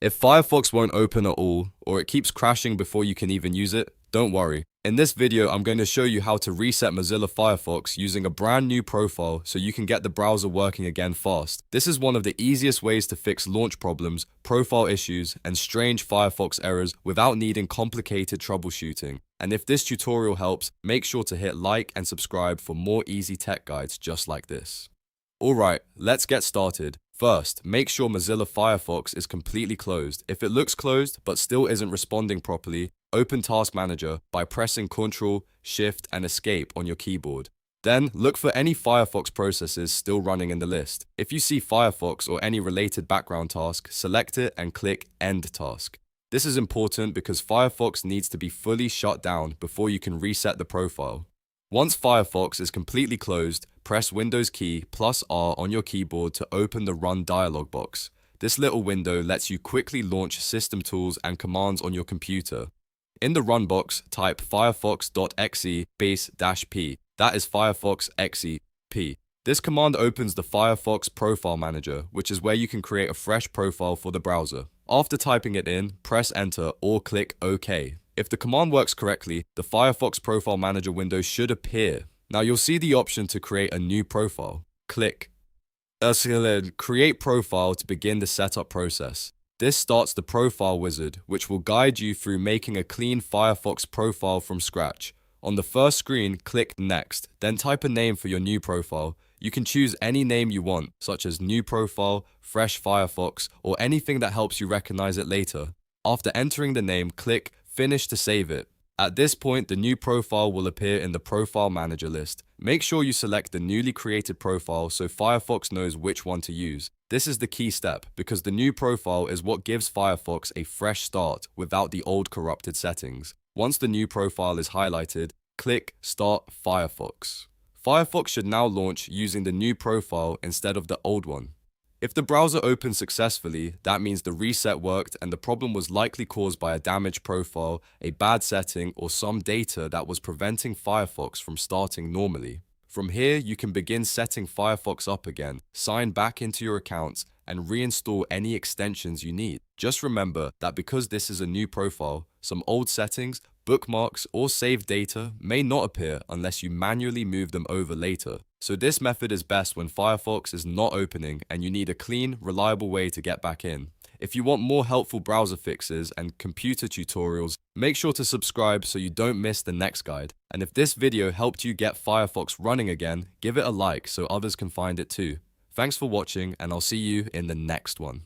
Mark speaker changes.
Speaker 1: If Firefox won't open at all, or it keeps crashing before you can even use it, don't worry. In this video, I'm going to show you how to reset Mozilla Firefox using a brand new profile so you can get the browser working again fast. This is one of the easiest ways to fix launch problems, profile issues, and strange Firefox errors without needing complicated troubleshooting. And if this tutorial helps, make sure to hit like and subscribe for more easy tech guides just like this. Alright, let's get started. First, make sure Mozilla Firefox is completely closed. If it looks closed but still isn't responding properly, open Task Manager by pressing Ctrl, Shift, and Escape on your keyboard. Then, look for any Firefox processes still running in the list. If you see Firefox or any related background task, select it and click End Task. This is important because Firefox needs to be fully shut down before you can reset the profile. Once Firefox is completely closed, press Windows key plus R on your keyboard to open the Run Dialog box. This little window lets you quickly launch system tools and commands on your computer. In the Run box, type firefox.exe --p. That is firefox.exe p. This command opens the Firefox Profile Manager, which is where you can create a fresh profile for the browser. After typing it in, press Enter or click OK. If the command works correctly, the Firefox Profile Manager window should appear. Now you'll see the option to create a new profile. Click Create Profile to begin the setup process. This starts the profile wizard, which will guide you through making a clean Firefox profile from scratch. On the first screen, click Next, then type a name for your new profile. You can choose any name you want, such as New Profile, Fresh Firefox, or anything that helps you recognize it later. After entering the name, click Finish to save it. At this point, the new profile will appear in the Profile Manager list. Make sure you select the newly created profile so Firefox knows which one to use. This is the key step because the new profile is what gives Firefox a fresh start without the old corrupted settings. Once the new profile is highlighted, click Start Firefox. Firefox should now launch using the new profile instead of the old one. If the browser opens successfully, that means the reset worked and the problem was likely caused by a damaged profile, a bad setting, or some data that was preventing Firefox from starting normally. From here, you can begin setting Firefox up again, sign back into your accounts, and reinstall any extensions you need. Just remember that because this is a new profile, some old settings, bookmarks, or saved data may not appear unless you manually move them over later. So this method is best when Firefox is not opening and you need a clean, reliable way to get back in. If you want more helpful browser fixes and computer tutorials, make sure to subscribe so you don't miss the next guide. And if this video helped you get Firefox running again, give it a like so others can find it too. Thanks for watching, and I'll see you in the next one.